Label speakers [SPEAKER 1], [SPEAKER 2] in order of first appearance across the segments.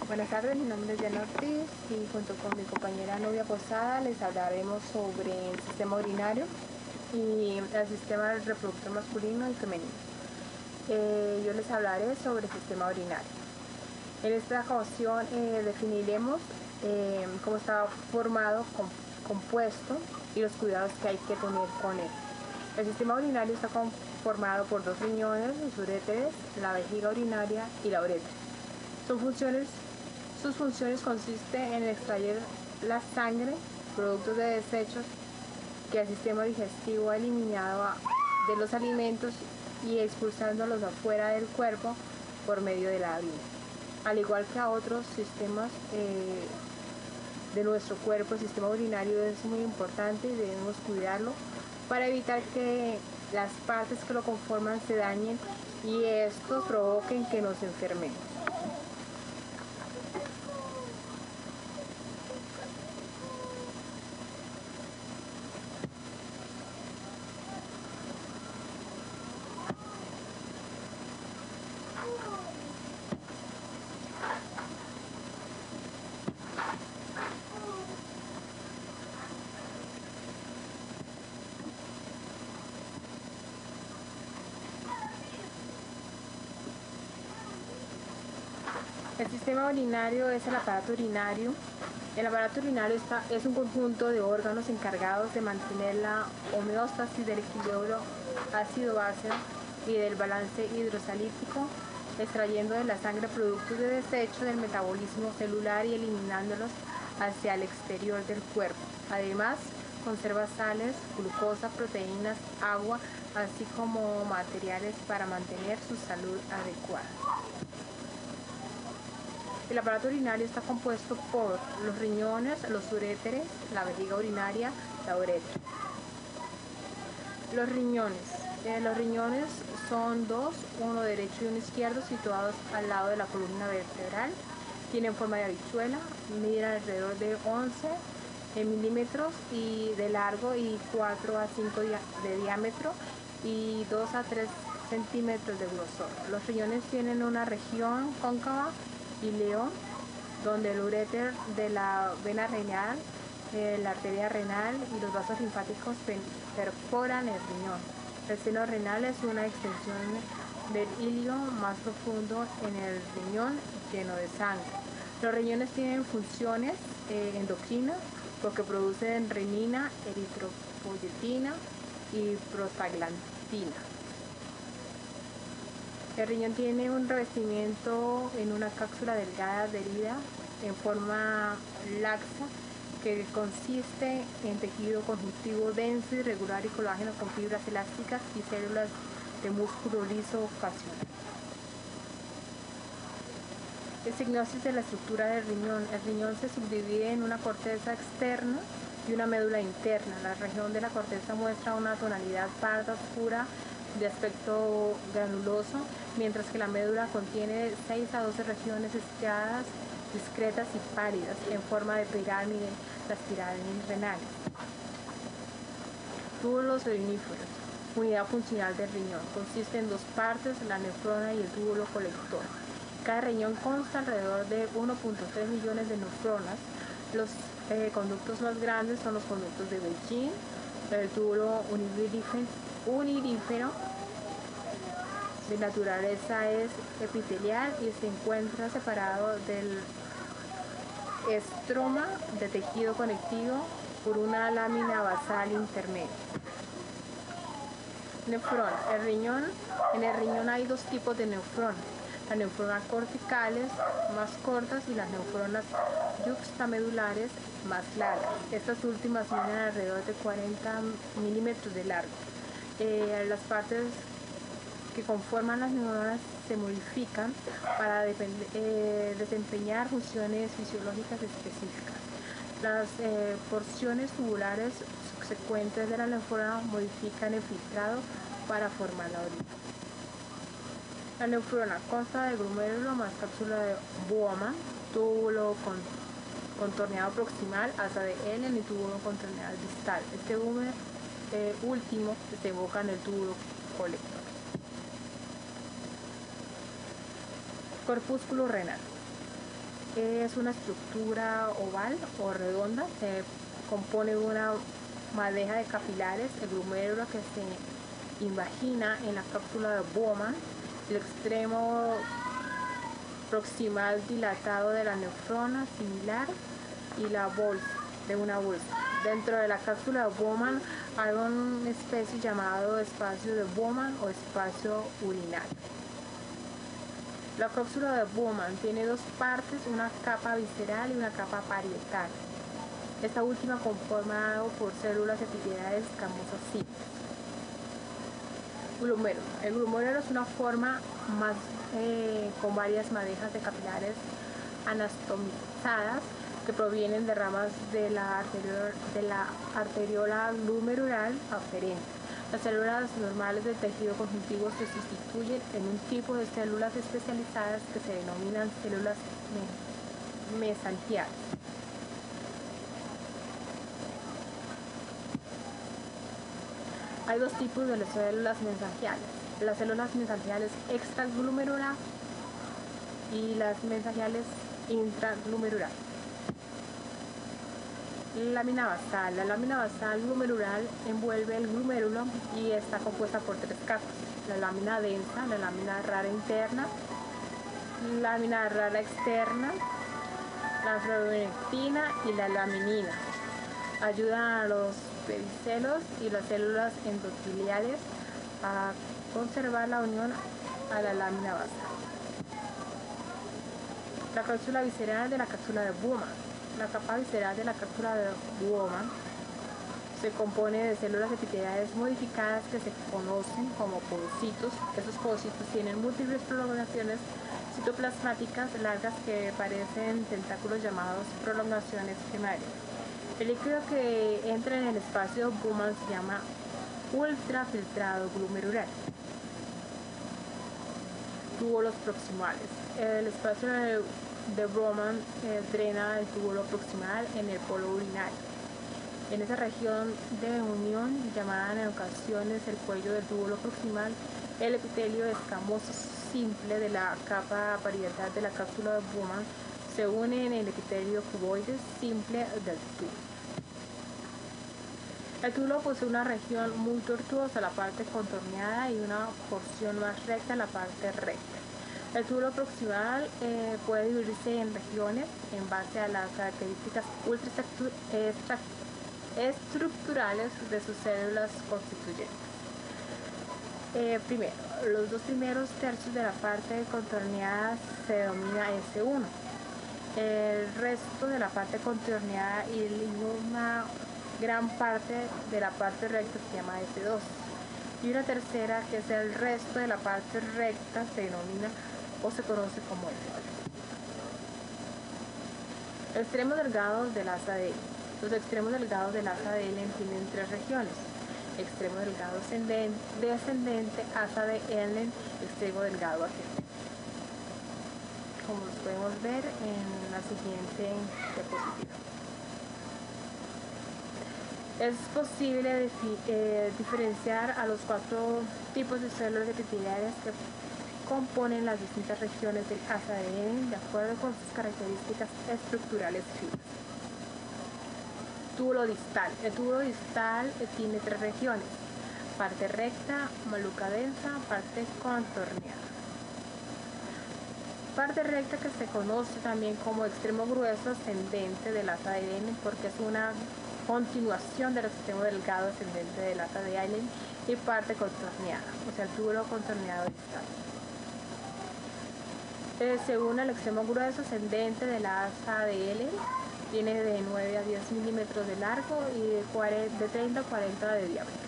[SPEAKER 1] Buenas tardes, mi nombre es Diana Ortiz y junto con mi compañera Nubia Posada les hablaremos sobre el sistema urinario y el sistema reproductor masculino y femenino. Yo les hablaré sobre el sistema urinario. En esta ocasión definiremos cómo está formado, compuesto y los cuidados que hay que tener con él. El sistema urinario está conformado por dos riñones, los uréteres, la vejiga urinaria y la uretra. Sus funciones consisten en extraer la sangre, productos de desechos que el sistema digestivo ha eliminado de los alimentos y expulsándolos afuera del cuerpo por medio de la orina. Al igual que a otros sistemas de nuestro cuerpo, el sistema urinario es muy importante y debemos cuidarlo para evitar que las partes que lo conforman se dañen y estos provoquen que nos enfermemos. El sistema urinario es el aparato urinario. El aparato urinario es un conjunto de órganos encargados de mantener la homeostasis del equilibrio ácido-base y del balance hidrosalítico, extrayendo de la sangre productos de desecho del metabolismo celular y eliminándolos hacia el exterior del cuerpo. Además, conserva sales, glucosa, proteínas, agua, así como materiales para mantener su salud adecuada. El aparato urinario está compuesto por los riñones, los uréteres, la vejiga urinaria, la uretra. Los riñones son dos, uno derecho y uno izquierdo, situados al lado de la columna vertebral. Tienen forma de habichuela, miden alrededor de 11 milímetros de largo y 4 a 5 de diámetro y 2 a 3 centímetros de grosor. Los riñones tienen una región cóncava y león, donde el uréter de la vena renal, la arteria renal y los vasos linfáticos perforan el riñón. El seno renal es una extensión del ilio más profundo en el riñón lleno de sangre. Los riñones tienen funciones endocrinas porque producen renina, eritropoyetina y prostaglandina. El riñón tiene un revestimiento en una cápsula delgada adherida en forma laxa que consiste en tejido conjuntivo denso, irregular y colágeno con fibras elásticas y células de músculo liso ocasional. Signosis de la estructura del riñón. El riñón se subdivide en una corteza externa y una médula interna. La región de la corteza muestra una tonalidad parda oscura de aspecto granuloso, mientras que la médula contiene 6 a 12 regiones estriadas, discretas y pálidas, en forma de pirámide, las pirámides renales. Túbulos uriníferos. Unidad funcional del riñón. Consiste en dos partes, la nefrona y el túbulo colector. Cada riñón consta alrededor de 1.3 millones de nefronas. Los conductos más grandes son los conductos de Beijing, el túbulo unirífero de naturaleza es epitelial y se encuentra separado del estroma de tejido conectivo por una lámina basal intermedia. Nefrona. En el riñón hay dos tipos de nefronas: las nefronas corticales más cortas y las nefronas yuxtamedulares más largas. Estas últimas miden alrededor de 40 milímetros de largo. Las partes que conforman las neuronas se modifican para desempeñar funciones fisiológicas específicas. Las porciones tubulares subsecuentes de la nefrona modifican el filtrado para formar la orina. La nefrona consta de glomérulo más cápsula de Bowman, túbulo contorneado proximal, asa de Henle y túbulo contorneado distal. Este último desemboca en el túbulo colector. Corpúsculo renal. Es una estructura oval o redonda, se compone de una madeja de capilares, el glomérulo que se invagina en la cápsula de Bowman, el extremo proximal dilatado de la nefrona similar y la bolsa de una bolsa. Dentro de la cápsula de Bowman hay una especie llamado espacio de Bowman o espacio urinario. La cápsula de Bowman tiene dos partes, una capa visceral y una capa parietal. Esta última conformada por células epiteliales escamosas simples. Glomérulo. El glomérulo es una forma más con varias madejas de capilares anastomizadas que provienen de ramas de la arteriola glomerular aferente. Las células normales del tejido conjuntivo se sustituyen en un tipo de células especializadas que se denominan células mesangiales. Hay dos tipos de células mesangiales: las células mesangiales extraglomerular y las mesangiales intraglomerular. Lámina basal. La lámina basal glomerular envuelve el glomérulo y está compuesta por tres capas: la lámina densa, la lámina rara interna, lámina rara externa, la fibronectina y la laminina. Ayudan a los pedicelos y las células endoteliales a conservar la unión a la lámina basal. La cápsula visceral de la cápsula de Bowman. La capa visceral de la cápsula de Bowman se compone de células epiteliales modificadas que se conocen como podocitos. Esos podocitos tienen múltiples prolongaciones citoplasmáticas largas que parecen tentáculos llamados prolongaciones gemarias. El líquido que entra en el espacio de Bowman se llama ultrafiltrado glomerular. Túbulos proximales. El espacio de Bowman drena el túbulo proximal en el polo urinario. En esa región de unión, llamada en ocasiones el cuello del túbulo proximal, el epitelio escamoso simple de la capa parietal de la cápsula de Bowman se une en el epitelio cuboide simple del túbulo. El túbulo posee una región muy tortuosa, la parte contorneada, y una porción más recta, la parte recta. El túbulo proximal puede dividirse en regiones en base a las características ultraestructurales de sus células constituyentes. Primero, los dos primeros tercios de la parte contorneada se denomina S1. El resto de la parte contorneada y una gran parte de la parte recta se llama S2. Y una tercera, que es el resto de la parte recta, se denomina o se conoce como S3. Extremos delgados del asa de Ellen. Los extremos delgados del asa de Ellen tienen tres regiones: extremo delgado descendente, asa de Ellen, extremo delgado ascendente, como los podemos ver en la siguiente diapositiva. Es posible diferenciar a los cuatro tipos de células epiteliales que componen las distintas regiones del asa de Ellen de acuerdo con sus características estructurales finas. Túbulo distal. El túbulo distal tiene tres regiones: parte recta, maluca densa, parte contorneada. Parte recta, que se conoce también como extremo grueso ascendente del asa de Ellen porque es una continuación del extremo delgado ascendente del asa de Ellen, y parte contorneada, o sea, el túbulo contorneado distal. Según el extremo grueso ascendente de la asa de Ellen, tiene de 9 a 10 milímetros de largo y de 30 a 40 de diámetro.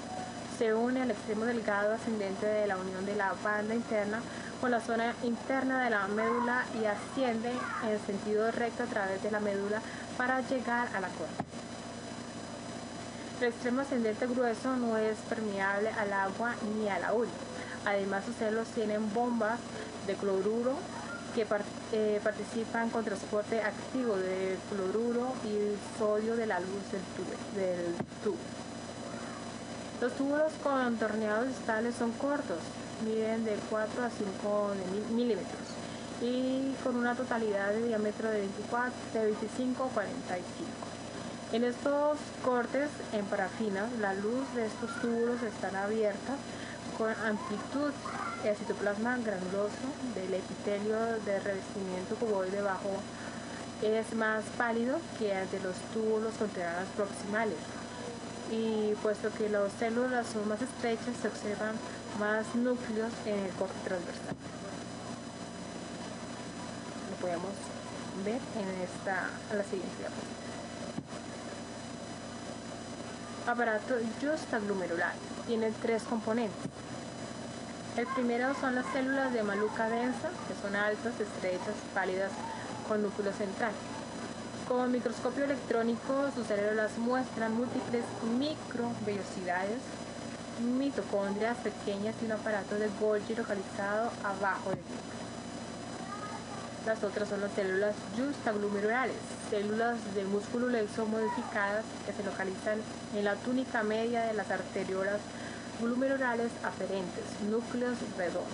[SPEAKER 1] Se une al extremo delgado ascendente de la unión de la banda interna con la zona interna de la médula y asciende en sentido recto a través de la médula para llegar a la corteza. El extremo ascendente grueso no es permeable al agua ni a la orina. Además, sus células tienen bombas de cloruro que participan con transporte activo de cloruro y sodio de la luz del tubo. Los túbulos contorneados distales son cortos, miden de 4 a 5 milímetros y con una totalidad de diámetro de 25 a 45. En estos cortes en parafina, la luz de estos túbulos están abiertas con amplitud. El citoplasma granuloso del epitelio de revestimiento cuboide bajo es más pálido que el de los túbulos con membranas proximales, y puesto que las células son más estrechas, se observan más núcleos en el corte transversal. Lo podemos ver en la siguiente diapositiva. Aparato justaglomerular tiene tres componentes. El primero son las células de maluca densa, que son altas, estrechas, pálidas, con núcleo central. Con microscopio electrónico, sus células muestran múltiples microvellosidades, mitocondrias pequeñas y un aparato de Golgi localizado abajo del núcleo. Las otras son las células justaglomerulares, células de músculo laxo modificadas que se localizan en la túnica media de las arteriolas glomerulares aferentes, núcleos redondos.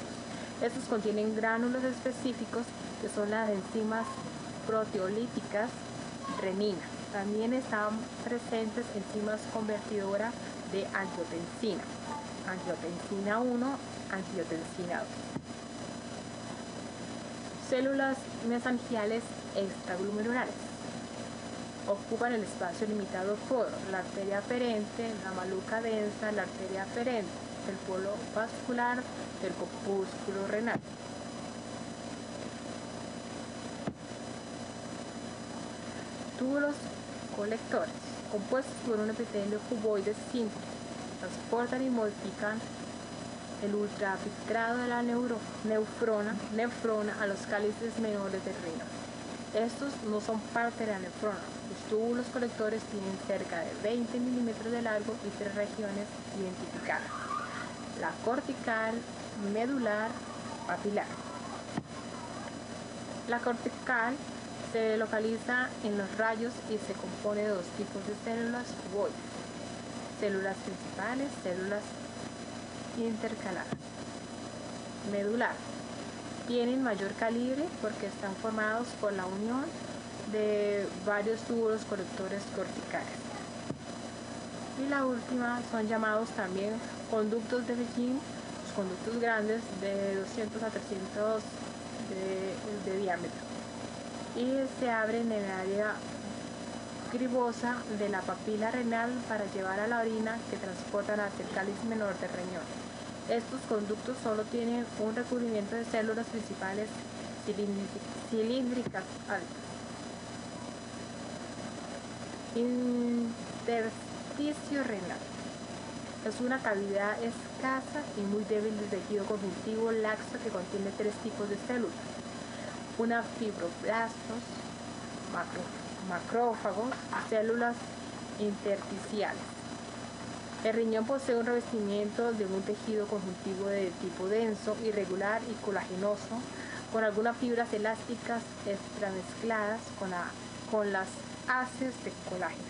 [SPEAKER 1] Estos contienen gránulos específicos que son las enzimas proteolíticas renina. También están presentes enzimas convertidoras de angiotensina, angiotensina 1, angiotensina 2. Células mesangiales extraglomerulares ocupan el espacio limitado por la arteria aferente, la maluca densa, la arteria aferente, el polo vascular del corpúsculo renal. Túbulos colectores, compuestos por un epitelio cuboide simple, transportan y modifican el ultrafiltrado de la nefrona a los cálices menores del riñón. Estos no son parte de la nefrona. Los túbulos colectores tienen cerca de 20 milímetros de largo y tres regiones identificadas: la cortical, medular, papilar. La cortical se localiza en los rayos y se compone de dos tipos de células cuboides: células principales, células intercaladas. Medular. Tienen mayor calibre porque están formados por la unión de varios túbulos colectores corticales. Y la última son llamados también conductos de Beijing, los conductos grandes de 200 a 300 de diámetro, y se abren en el área gribosa de la papila renal para llevar a la orina que transportan hacia el cáliz menor del riñón. Estos conductos solo tienen un recubrimiento de células principales cilíndricas altas. Intersticio renal. Es una cavidad escasa y muy débil de tejido conjuntivo laxo que contiene tres tipos de células: una fibroblastos, macrófagos y células intersticiales. El riñón posee un revestimiento de un tejido conjuntivo de tipo denso, irregular y colagenoso, con algunas fibras elásticas extramezcladas con las haces de colágeno.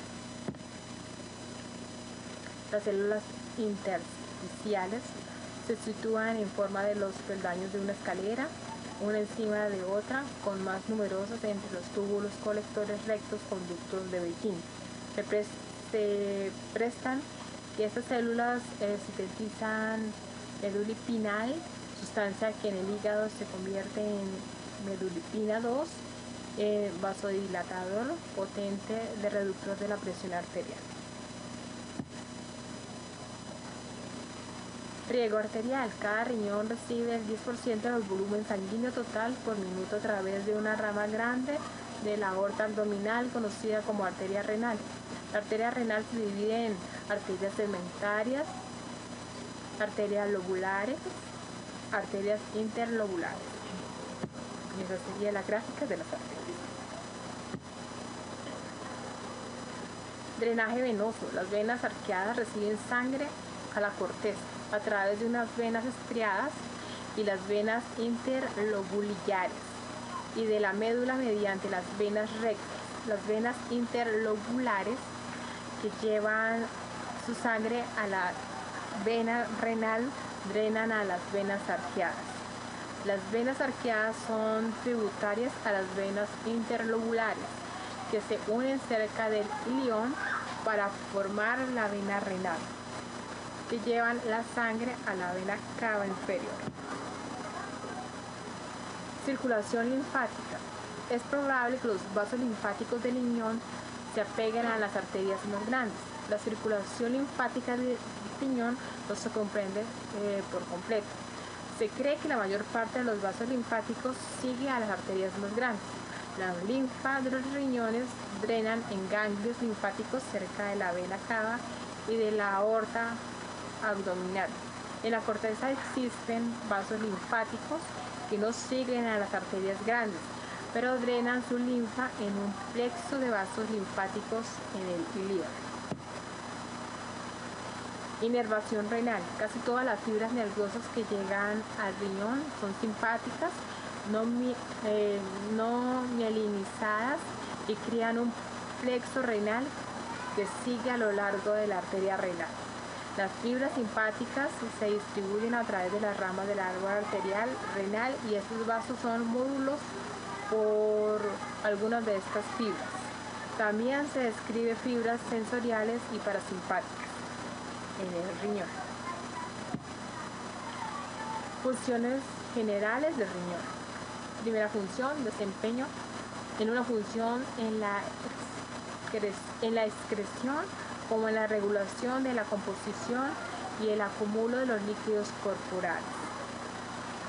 [SPEAKER 1] Las células intersticiales se sitúan en forma de los peldaños de una escalera, una encima de otra, con más numerosos entre los túbulos colectores rectos, conductos de Beijing. Se prestan que estas células sintetizan medulipinal, sustancia que en el hígado se convierte en medulipina 2, vasodilatador potente de reductor de la presión arterial. Riego arterial. Cada riñón recibe el 10% del volumen sanguíneo total por minuto a través de una rama grande de la aorta abdominal conocida como arteria renal. La arteria renal se divide en arterias segmentarias, arterias lobulares, arterias interlobulares. Y esa sería la gráfica de las arterias. Drenaje venoso. Las venas arqueadas reciben sangre a la corteza a través de unas venas estriadas y las venas interlobulillares, y de la médula mediante las venas rectas. Las venas interlobulares que llevan su sangre a la vena renal drenan a las venas arqueadas. Las venas arqueadas son tributarias a las venas interlobulares, que se unen cerca del ilion para formar la vena renal, que llevan la sangre a la vena cava inferior. Circulación linfática. Es probable que los vasos linfáticos del riñón se apeguen a las arterias más grandes. La circulación linfática del riñón no se comprende por completo. Se cree que la mayor parte de los vasos linfáticos sigue a las arterias más grandes. La linfa de los riñones drenan en ganglios linfáticos cerca de la vena cava y de la aorta abdominal. En la corteza existen vasos linfáticos que no siguen a las arterias grandes, pero drenan su linfa en un plexo de vasos linfáticos en el ilion. Inervación renal. Casi todas las fibras nerviosas que llegan al riñón son simpáticas, no mielinizadas y crean un plexo renal que sigue a lo largo de la arteria renal. Las fibras simpáticas se distribuyen a través de las ramas del árbol arterial renal y estos vasos son módulos por algunas de estas fibras. También se describe fibras sensoriales y parasimpáticas en el riñón. Funciones generales del riñón. Primera función, desempeño en una función en la excreción como en la regulación de la composición y el acúmulo de los líquidos corporales.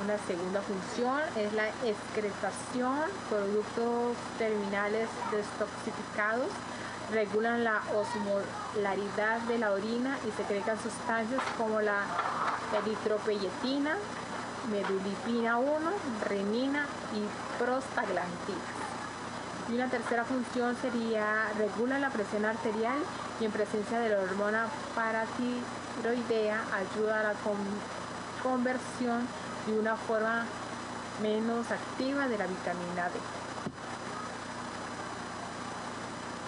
[SPEAKER 1] Una segunda función es la excretación, productos terminales destoxificados regulan la osmolaridad de la orina y secretan sustancias como la eritropoyetina, medulipina 1, renina y prostaglandinas. Y una tercera función sería regular la presión arterial y en presencia de la hormona paratiroidea ayuda a la conversión de una forma menos activa de la vitamina D.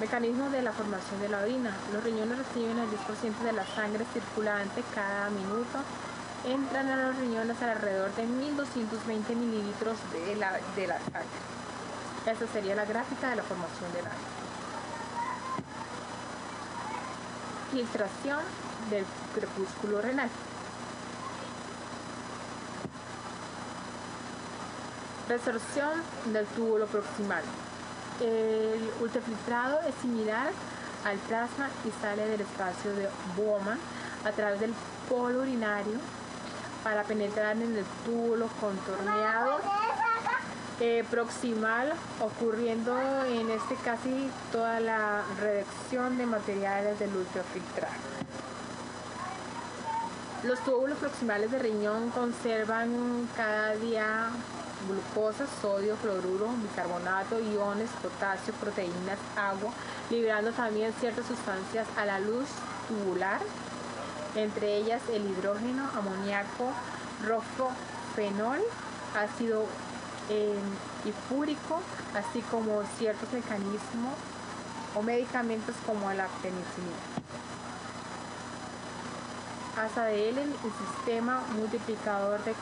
[SPEAKER 1] Mecanismo de la formación de la orina. Los riñones reciben el 10% de la sangre circulante cada minuto. Entran a los riñones alrededor de 1220 mililitros de la sangre. Esta sería la gráfica de la formación del orina. Filtración del crepúsculo renal. Resorción del túbulo proximal. El ultrafiltrado es similar al plasma y sale del espacio de Bowman a través del polo urinario para penetrar en el túbulo contorneado proximal, ocurriendo en casi toda la reducción de materiales del ultrafiltrado. Los túbulos proximales de riñón conservan cada día glucosa, sodio, cloruro, bicarbonato, iones, potasio, proteínas, agua, liberando también ciertas sustancias a la luz tubular, entre ellas el hidrógeno, amoníaco, rofenol, ácido hipúrico, así como ciertos mecanismos o medicamentos como la penicilina. ASA-DL, el sistema multiplicador de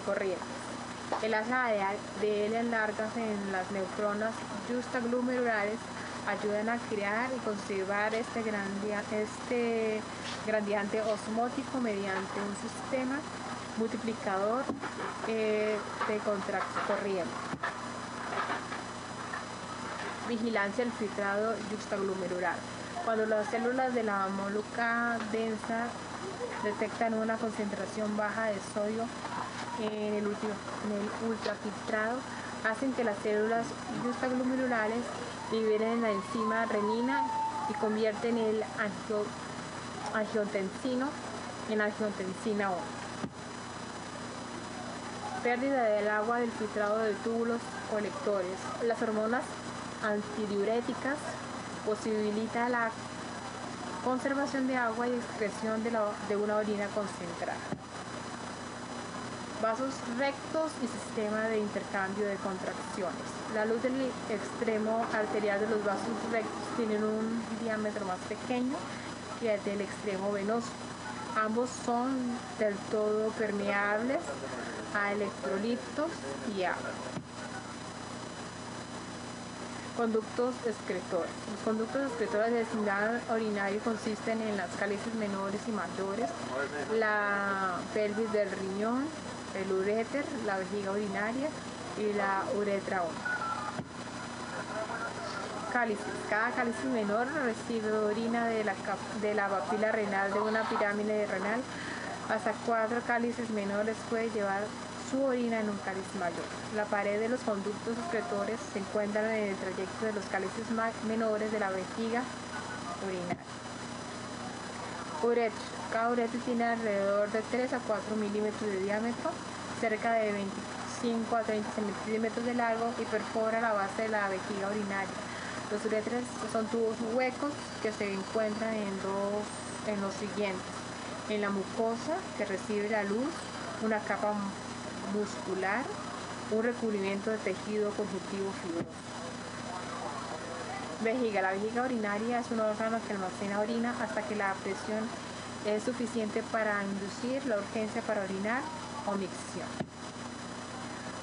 [SPEAKER 1] corrientes. El ASA-DL alargas en las neuronas justaglomerares ayudan a crear y conservar este gradiente osmótico mediante un sistema multiplicador de corriente. Vigilancia del filtrado juxtaglomerular. Cuando las células de la molécula densa detectan una concentración baja de sodio en el ultrafiltrado, hacen que las células juxtaglomerulares liberen la enzima renina y convierten el angiotensino en angiotensina 1. Pérdida del agua del filtrado de túbulos colectores. Las hormonas antidiuréticas posibilitan la conservación de agua y excreción de una orina concentrada. Vasos rectos y sistema de intercambio de contracciones. La luz del extremo arterial de los vasos rectos tiene un diámetro más pequeño que el del extremo venoso. Ambos son del todo permeables a electrolitos y agua. Conductos excretores. Los conductos excretores del sistema urinario consisten en las cálices menores y mayores, la pelvis del riñón, el uréter, la vejiga urinaria y la uretra única. Cálices. Cada cálice menor recibe orina de la papila renal de una pirámide renal. Hasta 4 cálices menores puede llevar su orina en un cáliz mayor. La pared de los conductos excretores se encuentran en el trayecto de los cálices menores de la vejiga urinaria. Uretra. Cada uretra tiene alrededor de 3 a 4 milímetros de diámetro, cerca de 25 a 30 centímetros de largo y perfora la base de la vejiga urinaria. Los uretras son tubos huecos que se encuentran en los siguientes: en la mucosa, que recibe la luz, una capa muscular, un recubrimiento de tejido conjuntivo fibroso. Vejiga. La vejiga urinaria es un órgano que almacena orina hasta que la presión es suficiente para inducir la urgencia para orinar o micción.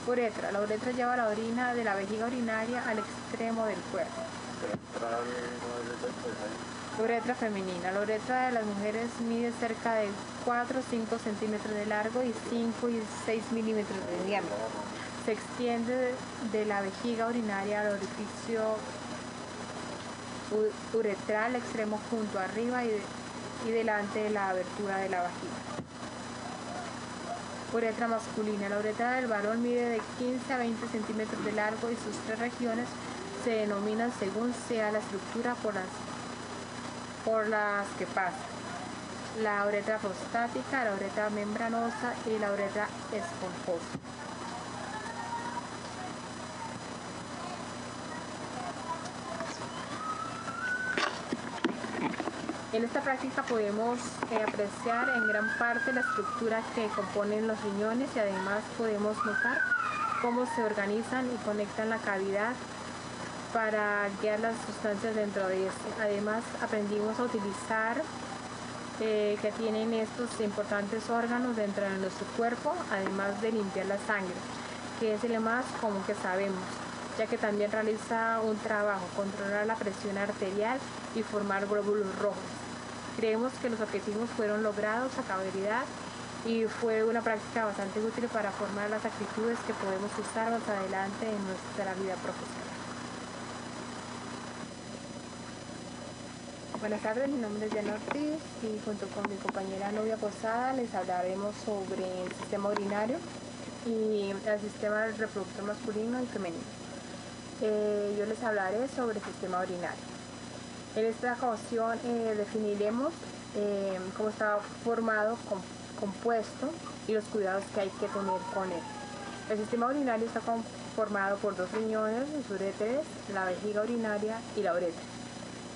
[SPEAKER 1] Uretra. La uretra lleva la orina de la vejiga urinaria al extremo del cuerpo. Uretra femenina. La uretra de las mujeres mide cerca de 4 o 5 centímetros de largo y 5 y 6 milímetros de diámetro. Se extiende de la vejiga urinaria al orificio uretral extremo junto arriba y delante de la abertura de la vagina. Uretra masculina. La uretra del varón mide de 15 a 20 centímetros de largo y sus 3 regiones se denominan según sea la estructura por las que pasa: la uretra prostática, la uretra membranosa y la uretra esponjosa. En esta práctica podemos apreciar en gran parte la estructura que componen los riñones y además podemos notar cómo se organizan y conectan la cavidad para guiar las sustancias dentro de este. Además aprendimos a utilizar que tienen estos importantes órganos dentro de nuestro cuerpo, además de limpiar la sangre, que es el más común que sabemos, ya que también realiza un trabajo: controlar la presión arterial y formar glóbulos rojos. Creemos que los objetivos fueron logrados a cabalidad y fue una práctica bastante útil para formar las actitudes que podemos usar más adelante en nuestra vida profesional. Buenas tardes, mi nombre es Diana Ortiz y junto con mi compañera Nubia Posada les hablaremos sobre el sistema urinario y el sistema reproductor masculino y femenino. Yo les hablaré sobre el sistema urinario. En esta ocasión definiremos cómo está formado, compuesto y los cuidados que hay que tener con él. El sistema urinario está conformado por 2 riñones, los uréteres, la vejiga urinaria y la uretra.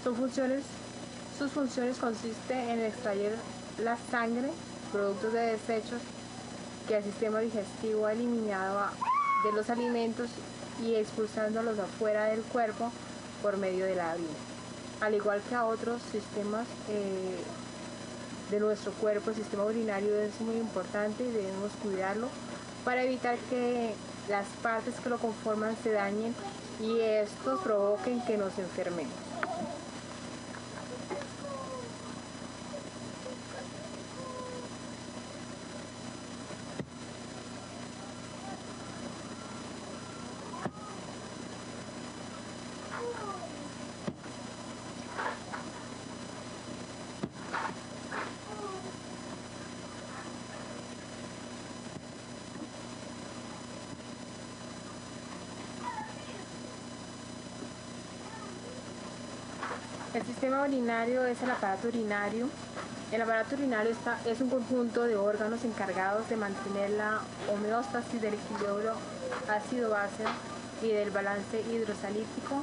[SPEAKER 1] Sus funciones consisten en extraer la sangre, productos de desechos que el sistema digestivo ha eliminado de los alimentos y expulsándolos afuera del cuerpo por medio de la orina. Al igual que a otros sistemas de nuestro cuerpo, el sistema urinario es muy importante y debemos cuidarlo para evitar que las partes que lo conforman se dañen y estos provoquen que nos enfermemos. El sistema urinario es el aparato urinario. El aparato urinario es un conjunto de órganos encargados de mantener la homeostasis del equilibrio ácido-base y del balance hidrosalítico,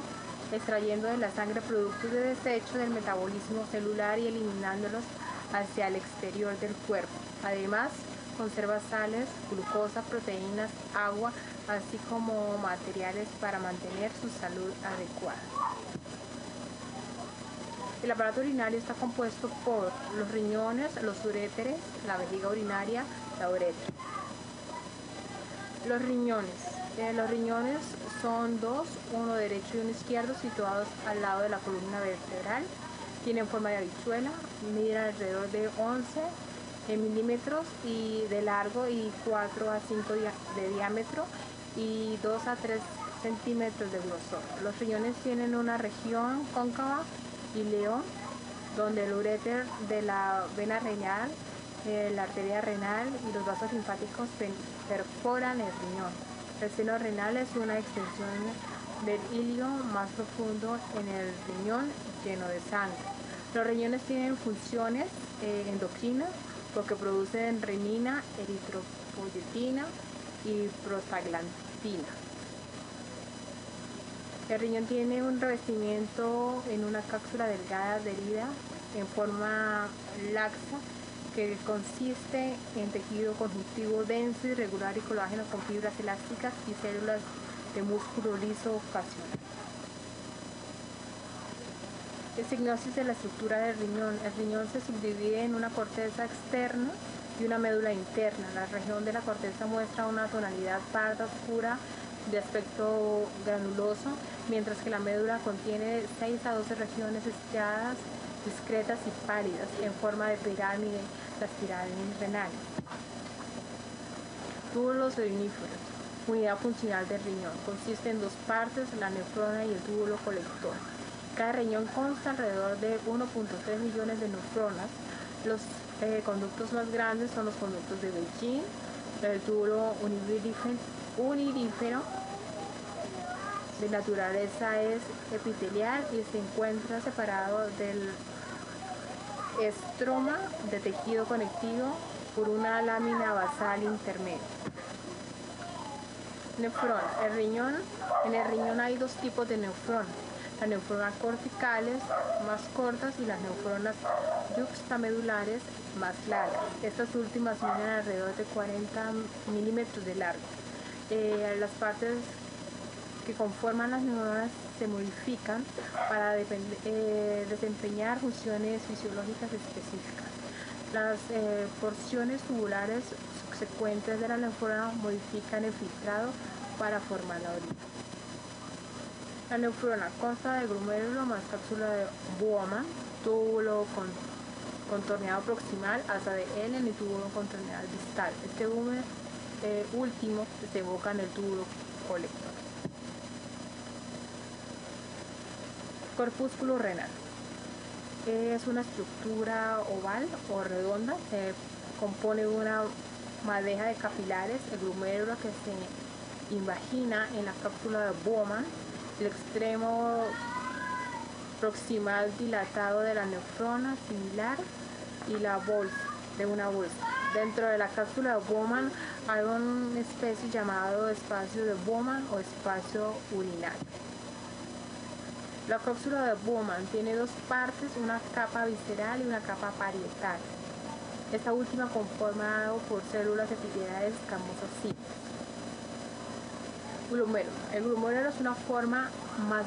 [SPEAKER 1] extrayendo de la sangre productos de desecho del metabolismo celular y eliminándolos hacia el exterior del cuerpo. Además, conserva sales, glucosa, proteínas, agua, así como materiales para mantener su salud adecuada. El aparato urinario está compuesto por los riñones, los uréteres, la vejiga urinaria, la uretra. Los riñones son dos, uno derecho y uno izquierdo, situados al lado de la columna vertebral. Tienen forma de habichuela, miden alrededor de 11 milímetros de largo y 4 a 5 de diámetro y 2 a 3 centímetros de grosor. Los riñones tienen una región cóncava y león, donde el uréter de la vena renal, la arteria renal y los vasos linfáticos perforan el riñón. El seno renal es una extensión del ilio más profundo en el riñón lleno de sangre. Los riñones tienen funciones endocrinas porque producen renina, eritropoyetina y prostaglandina. El riñón tiene un revestimiento en una cápsula delgada adherida en forma laxa que consiste en tejido conjuntivo denso, irregular y colágeno con fibras elásticas y células de músculo liso ocasional. Estignosis de la estructura del riñón. El riñón se subdivide en una corteza externa y una médula interna. La región de la corteza muestra una tonalidad parda oscura de aspecto granuloso, mientras que la médula contiene 6 a 12 regiones estriadas, discretas y pálidas, en forma de pirámide, las pirámides renales. Túbulos uriníferos. Unidad funcional del riñón. Consiste en dos partes, la nefrona y el túbulo colector. Cada riñón consta alrededor de 1.3 millones de nefronas. Los conductos más grandes son los conductos de Bellin. El túbulo unirífero de naturaleza es epitelial y se encuentra separado del estroma de tejido conectivo por una lámina basal intermedia. Nefrona. En el riñón hay dos tipos de nefronas: las nefronas corticales más cortas y las nefronas yuxtamedulares más largas. Estas últimas miden alrededor de 40 milímetros de largo. Las partes que conforman las nefronas se modifican para desempeñar funciones fisiológicas específicas. Las porciones tubulares subsecuentes de la nefrona modifican el filtrado para formar la orina. La nefrona consta de glomérulo más cápsula de Bowman, túbulo contorneado proximal, asa de Henle y túbulo contorneado distal. Este último desemboca en el túbulo colector. Corpúsculo renal. Es una estructura oval o redonda, se compone de una madeja de capilares, el glomérulo que se invagina en la cápsula de Bowman, el extremo proximal dilatado de la nefrona similar y la bolsa de una bolsa. Dentro de la cápsula de Bowman hay una especie llamado espacio de Bowman o espacio urinario. La cápsula de Bowman tiene dos partes, una capa visceral y una capa parietal. Esta última conformada por células epiteliales escamosas simples. Glomérulo. El glomérulo es una forma más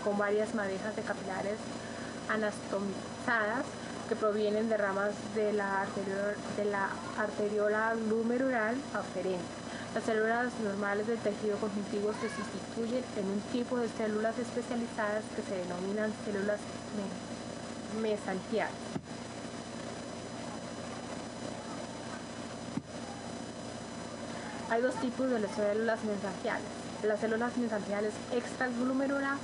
[SPEAKER 1] con varias madejas de capilares anastomizadas que provienen de ramas de la arteriola glomerular aferente. Las células normales del tejido conjuntivo se sustituyen en un tipo de células especializadas que se denominan células mesangiales. Hay dos tipos de células mesangiales: las células mesangiales extraglomerular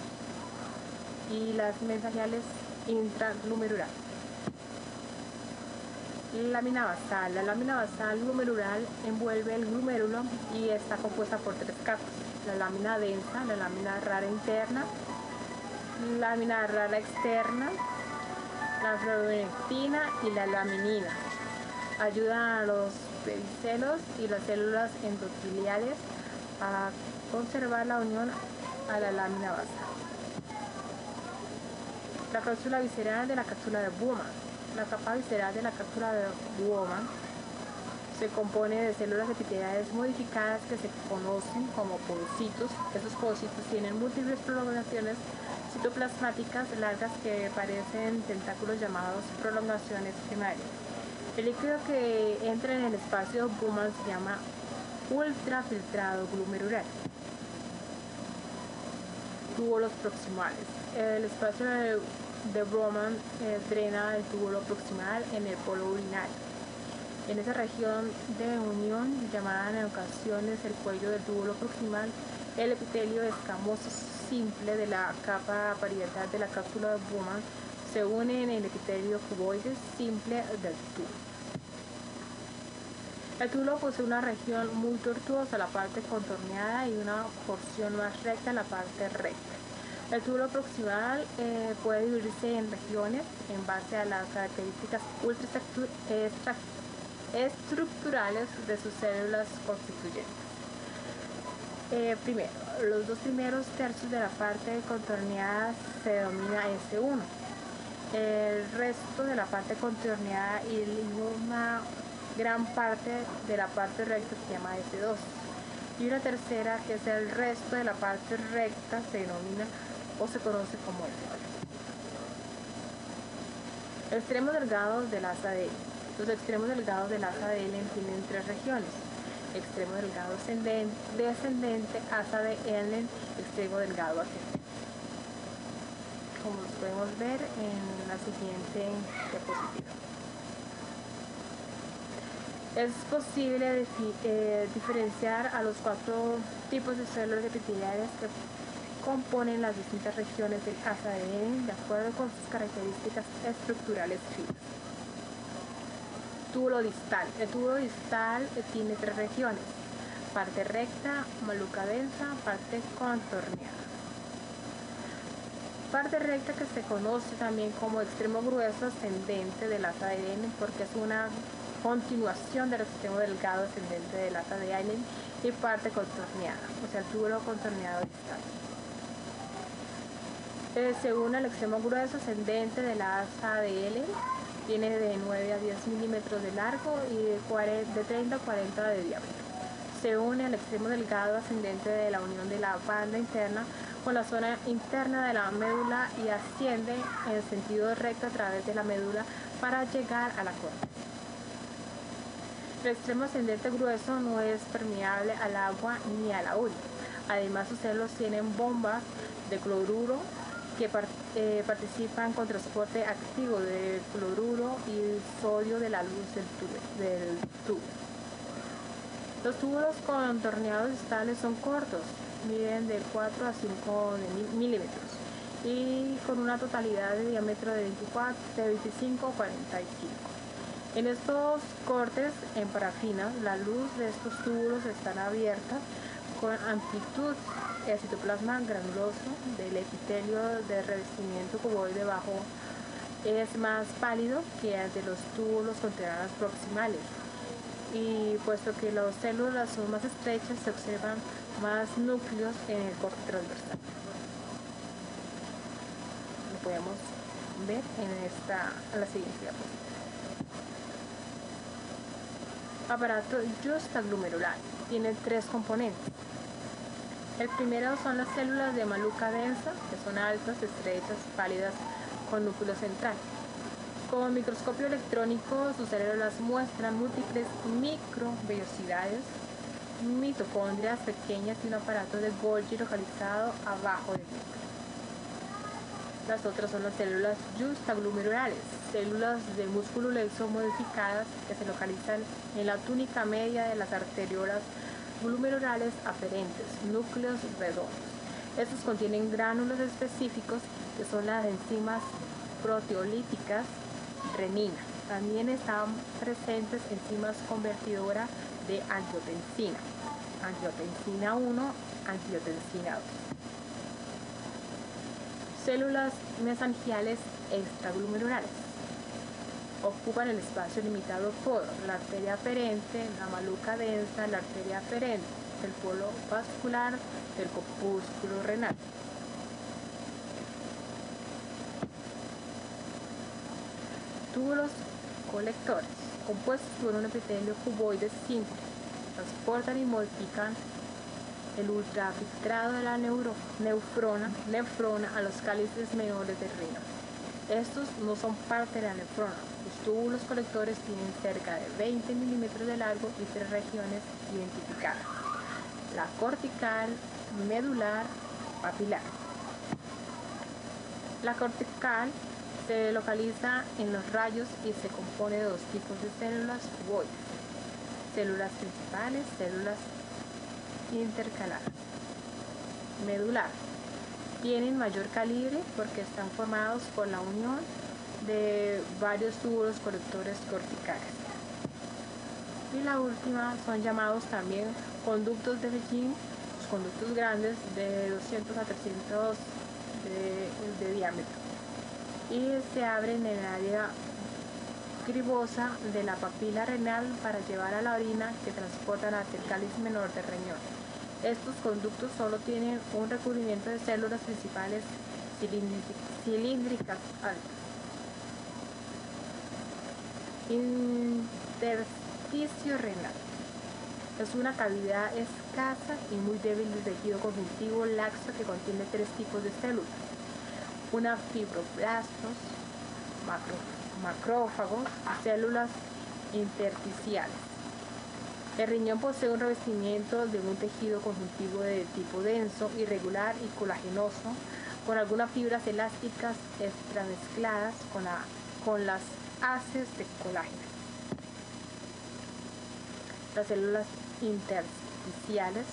[SPEAKER 1] y las mesangiales intraglomerular. Lámina basal. La lámina basal glomerular envuelve el glomérulo y está compuesta por tres capas: la lámina densa, la lámina rara interna, la lámina rara externa, la fibronectina y la laminina. Ayudan a los pedicelos y las células endoteliales a conservar la unión a la lámina basal. La cápsula visceral de la cápsula de Bowman. La capa visceral de la cápsula de Bowman se compone de células epiteliales modificadas que se conocen como podocitos. Estos podocitos tienen múltiples prolongaciones citoplasmáticas largas que parecen tentáculos llamados prolongaciones primarias. El líquido que entra en el espacio Bowman se llama ultrafiltrado glomerular. Túbulos proximales. El espacio de Bowman drena el túbulo proximal en el polo urinario. En esa región de unión, llamada en ocasiones el cuello del túbulo proximal, el epitelio escamoso simple de la capa parietal de la cápsula de Bowman se une en el epitelio cuboide simple del túbulo. El túbulo posee una región muy tortuosa, la parte contorneada, y una porción más recta, la parte recta. El túbulo proximal puede dividirse en regiones en base a las características estructurales de sus células constituyentes. Primero, los dos primeros tercios de la parte contorneada se denomina S1. El resto de la parte contorneada y una gran parte de la parte recta se llama S2. Y una tercera, que es el resto de la parte recta, se denomina o se conoce como S8. Extremos delgados del asa de Ellen. Los extremos delgados del asa de Ellen tienen tres regiones: extremo delgado descendente, asa de Ellen, extremo delgado ascendente, como los podemos ver en la siguiente diapositiva. Es posible diferenciar a los cuatro tipos de células epiteliales que componen las distintas regiones del asa de Ellen de acuerdo con sus características estructurales finas. Túbulo distal. El túbulo distal tiene tres regiones: parte recta, maluca densa, parte contorneada. Parte recta, que se conoce también como extremo grueso ascendente del asa de Ellen porque es una continuación del extremo delgado ascendente del asa de Ellen, y parte contorneada, o sea, el túbulo contorneado distal. Según el extremo grueso ascendente de la asa de Ellen, tiene de 9 a 10 milímetros de largo y de 30 a 40 de diámetro. Se une al extremo delgado ascendente de la unión de la banda interna con la zona interna de la médula y asciende en sentido recto a través de la médula para llegar a la corteza. El extremo ascendente grueso no es permeable al agua ni a la orina. Además, sus células tienen bombas de cloruro que participan con transporte activo de cloruro y sodio de la luz del tubo. Los túbulos contorneados distales son cortos, miden de 4 a 5 milímetros y con una totalidad de diámetro de 25 a 45. En estos cortes en parafina, la luz de estos túbulos están abiertas con amplitud. El citoplasma granuloso del epitelio de revestimiento cuboide bajo es más pálido que el de los túbulos contorneados proximales, y puesto que las células son más estrechas, se observan más núcleos en el corte transversal. Lo podemos ver en la siguiente diapositiva. Aparato justaglomerular. Tiene tres componentes. El primero son las células de maluca densa, que son altas, estrechas, pálidas, con núcleo central. Con microscopio electrónico, sus células muestran múltiples microvellosidades, mitocondrias pequeñas y un aparato de Golgi localizado abajo del núcleo. Las otras son las células justaglomerulares, células de músculo laxo modificadas que se localizan en la túnica media de las arteriolas glomerulares aferentes, núcleos redondos. Estos contienen gránulos específicos que son las enzimas proteolíticas renina. También están presentes enzimas convertidoras de angiotensina, angiotensina 1, angiotensina 2. Células mesangiales extraglomerulares. Ocupan el espacio limitado por la arteria aferente, la maluca densa, la arteria aferente, el polo vascular del corpúsculo renal. Túbulos colectores, compuestos por un epitelio cuboide simple, transportan y modifican el ultrafiltrado de la nefrona a los cálices menores del riñón. Estos no son parte de la nefrona. Los túbulos colectores tienen cerca de 20 milímetros de largo y 3 regiones identificadas: la cortical, medular, papilar. La cortical se localiza en los rayos y se compone de 2 tipos de células ovoides: células principales, células intercalares. Medular. Tienen mayor calibre porque están formados por la unión de varios túbulos colectores corticales. Y la última son llamados también conductos de Virgin, los conductos grandes de 200 a 300 de diámetro, y se abren en el área cribosa de la papila renal para llevar a la orina que transportan hacia el cáliz menor del riñón. Estos conductos solo tienen un recubrimiento de células principales cilíndricas altas. Intersticio renal. Es una cavidad escasa y muy débil de tejido conjuntivo laxo que contiene 3 tipos de células: una fibroblastos, macrófagos y células intersticiales. El riñón posee un revestimiento de un tejido conjuntivo de tipo denso, irregular y colagenoso, con algunas fibras elásticas extramezcladas con las haces de colágeno. Las células intersticiales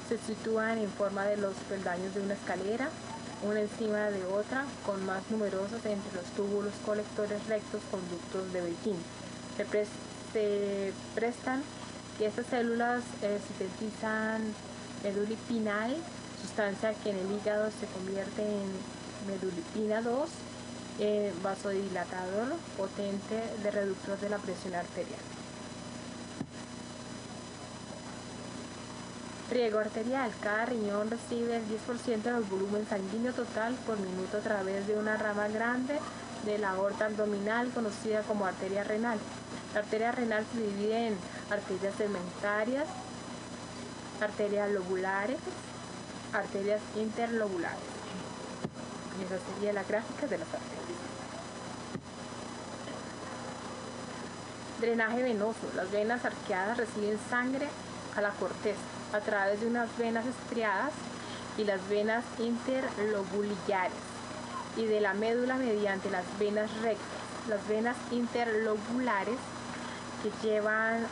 [SPEAKER 1] se sitúan en forma de los peldaños de una escalera, una encima de otra, con más numerosos entre los túbulos colectores rectos conductos de Virgin. Se prestan que estas células sintetizan medulipinal, sustancia que en el hígado se convierte en medulipina 2, vasodilatador potente de reductor de la presión arterial. Riego arterial. Cada riñón recibe el 10% del volumen sanguíneo total por minuto a través de una rama grande de la aorta abdominal conocida como arteria renal. La arteria renal se divide en arterias segmentarias, arterias lobulares, arterias interlobulares. Y esa sería la gráfica de las arterias. Drenaje venoso. Las venas arqueadas reciben sangre a la corteza a través de unas venas estriadas y las venas interlobuliares, y de la médula mediante las venas rectas. Las venas interlobulares que llevan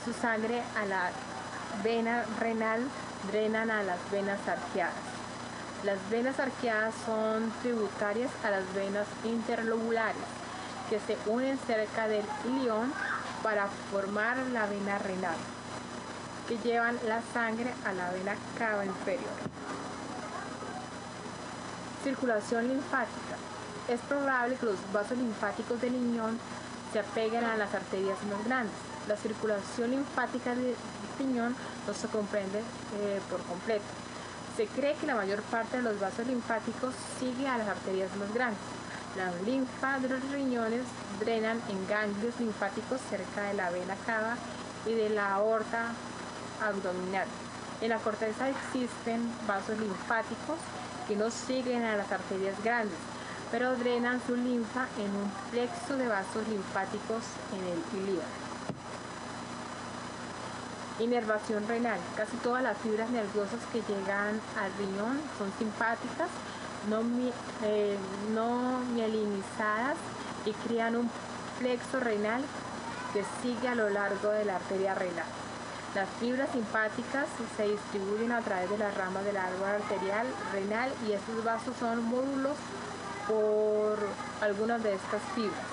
[SPEAKER 1] su sangre a la vena renal drenan a las venas arqueadas. Las venas arqueadas son tributarias a las venas interlobulares, que se unen cerca del ilion para formar la vena renal, que llevan la sangre a la vena cava inferior. Circulación linfática. Es probable que los vasos linfáticos del riñón se apeguen a las arterias más grandes. La circulación linfática del riñón no se comprende por completo. Se cree que la mayor parte de los vasos linfáticos sigue a las arterias más grandes. La linfa de los riñones drenan en ganglios linfáticos cerca de la vena cava y de la aorta abdominal. En la corteza existen vasos linfáticos que no siguen a las arterias grandes, pero drenan su linfa en un plexo de vasos linfáticos en el ilion. Inervación renal. Casi todas las fibras nerviosas que llegan al riñón son simpáticas, no mielinizadas, y crean un plexo renal que sigue a lo largo de la arteria renal. Las fibras simpáticas se distribuyen a través de las ramas del árbol arterial renal, y estos vasos son módulos por algunas de estas fibras.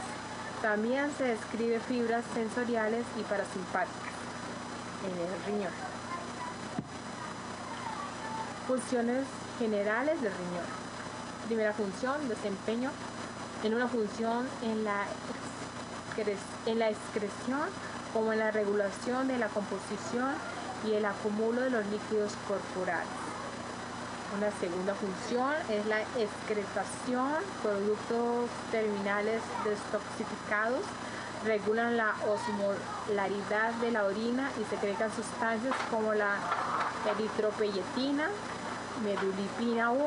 [SPEAKER 1] También se describe fibras sensoriales y parasimpáticas en el riñón. Funciones generales del riñón. Primera función: desempeño en una función en la excreción como en la regulación de la composición y el acúmulo de los líquidos corporales. Una segunda función es la excretación. Productos terminales detoxificados regulan la osmolaridad de la orina y secretan sustancias como la eritropoyetina, medulipina 1,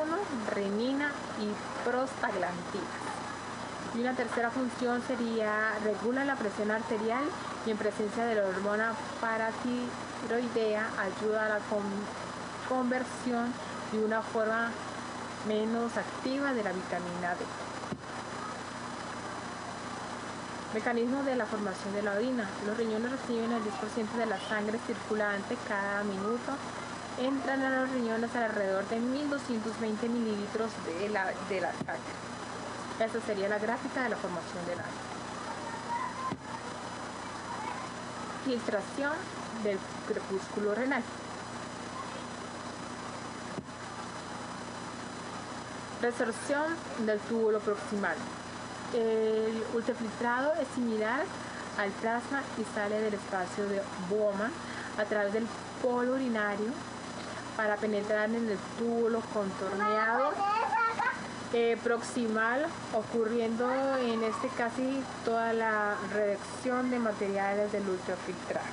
[SPEAKER 1] renina y prostaglandinas. Y una tercera función sería regula la presión arterial y en presencia de la hormona paratiroidea ayuda a la conversión de una forma menos activa de la vitamina D. Mecanismo de la formación de la orina. Los riñones reciben el 10% de la sangre circulante cada minuto. Entran a los riñones alrededor de 1220 mililitros de la sangre. Esta sería la gráfica de la formación del agua. Filtración del crepúsculo renal. Resorción del túbulo proximal. El ultrafiltrado es similar al plasma y sale del espacio de Bowman a través del polo urinario para penetrar en el túbulo contorneado proximal, ocurriendo en este casi toda la reducción de materiales del ultrafiltrado.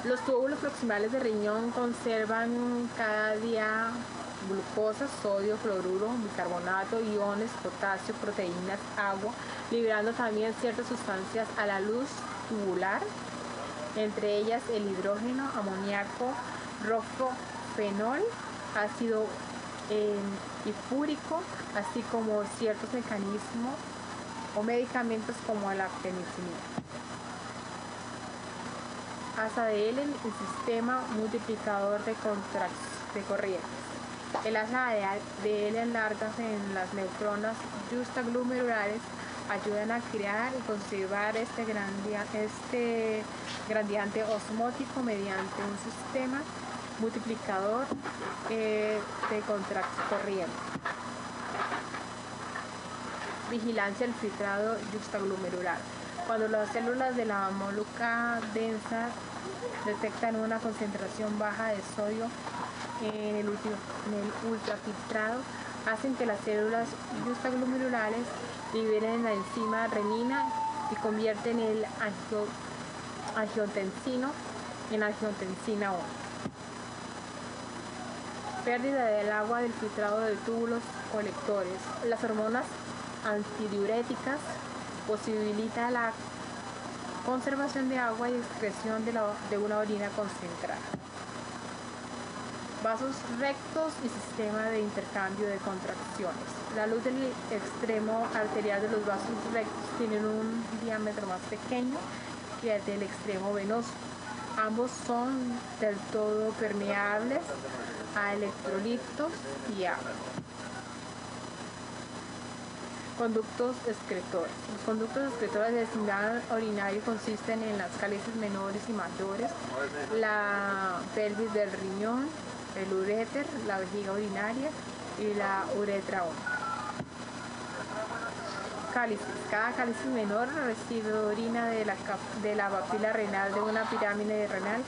[SPEAKER 1] Los túbulos proximales de riñón conservan cada día glucosa, sodio, cloruro, bicarbonato, iones, potasio, proteínas, agua, liberando también ciertas sustancias a la luz tubular, entre ellas el hidrógeno, amoníaco, rofenol, ácido hipúrico, así como ciertos mecanismos o medicamentos como la penicilina. Asa de Ellen, el sistema multiplicador de corrientes. El asa de Ellen largas en las neuronas juxtaglomerulares ayudan a crear y conservar este gradiente osmótico mediante un sistema multiplicador de corriente. Vigilancia del filtrado juxtaglomerular. Cuando las células de la molécula densa detectan una concentración baja de sodio en el ultrafiltrado, hacen que las células juxtaglomerulares liberen la enzima renina y convierten el angiotensino en angiotensina 1. Pérdida del agua del filtrado de túbulos colectores. Las hormonas antidiuréticas posibilitan la conservación de agua y excreción de una orina concentrada. Vasos rectos y sistema de intercambio de contracciones. La luz del extremo arterial de los vasos rectos tiene un diámetro más pequeño que el del extremo venoso. Ambos son del todo permeables a electrolitos y agua. Conductos excretores. Los conductos excretores del sistema urinario consisten en las cálices menores y mayores, la pelvis del riñón, el uréter, la vejiga urinaria y la uretra 1. Cálices. Cada cáliz menor recibe orina de la papila renal de una pirámide renal.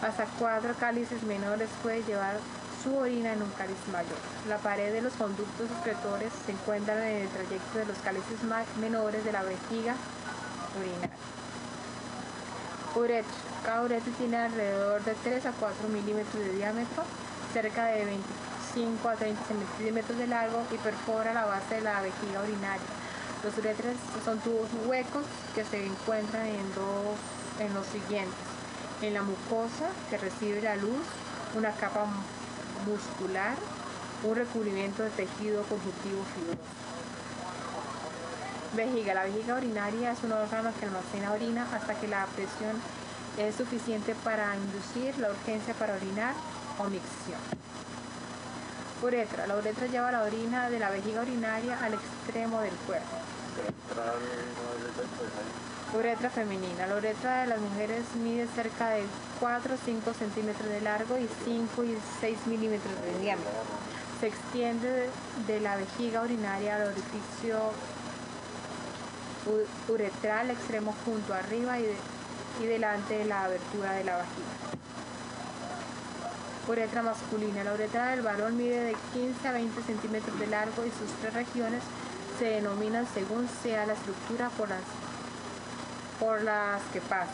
[SPEAKER 1] Hasta 4 cálices menores puede llevar su orina en un cáliz mayor. La pared de los conductos excretores se encuentran en el trayecto de los cálices menores de la vejiga urinaria. Uretra. Cada uretra tiene alrededor de 3 a 4 milímetros de diámetro, cerca de 25 a 30 centímetros de largo y perfora la base de la vejiga urinaria. Los uretras son tubos huecos que se encuentran en los siguientes: en la mucosa que recibe la luz, una capa muscular, un recubrimiento de tejido conjuntivo fibroso. Vejiga. La vejiga urinaria es un órgano que almacena orina hasta que la presión es suficiente para inducir la urgencia para orinar o micción. Uretra. La uretra lleva la orina de la vejiga urinaria al extremo del cuerpo. Uretra femenina. La uretra de las mujeres mide cerca de 4 o 5 centímetros de largo y 5 y 6 milímetros de diámetro. Se extiende de la vejiga urinaria al orificio uretral extremo junto arriba y delante de la abertura de la vagina. Uretra masculina. La uretra del varón mide de 15 a 20 centímetros de largo y sus 3 regiones se denominan según sea la estructura por las que pasa.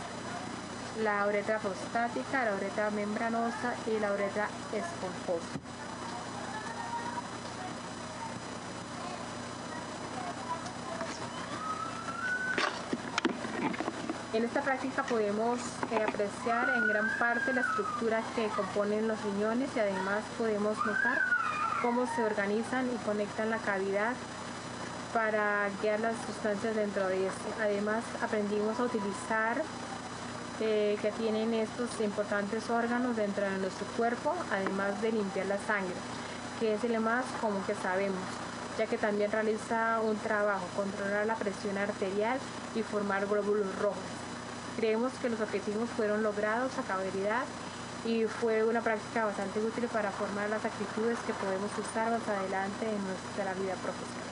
[SPEAKER 1] la uretra prostática, la uretra membranosa y la uretra esponjosa. En esta práctica podemos apreciar en gran parte la estructura que componen los riñones y además podemos notar cómo se organizan y conectan la cavidad para guiar las sustancias dentro de esto. Además aprendimos a utilizar que tienen estos importantes órganos dentro de nuestro cuerpo, además de limpiar la sangre, que es el más común que sabemos, ya que también realiza un trabajo, controlar la presión arterial y formar glóbulos rojos. Creemos que los objetivos fueron logrados a cabalidad y fue una práctica bastante útil para formar las actitudes que podemos usar más adelante en nuestra vida profesional.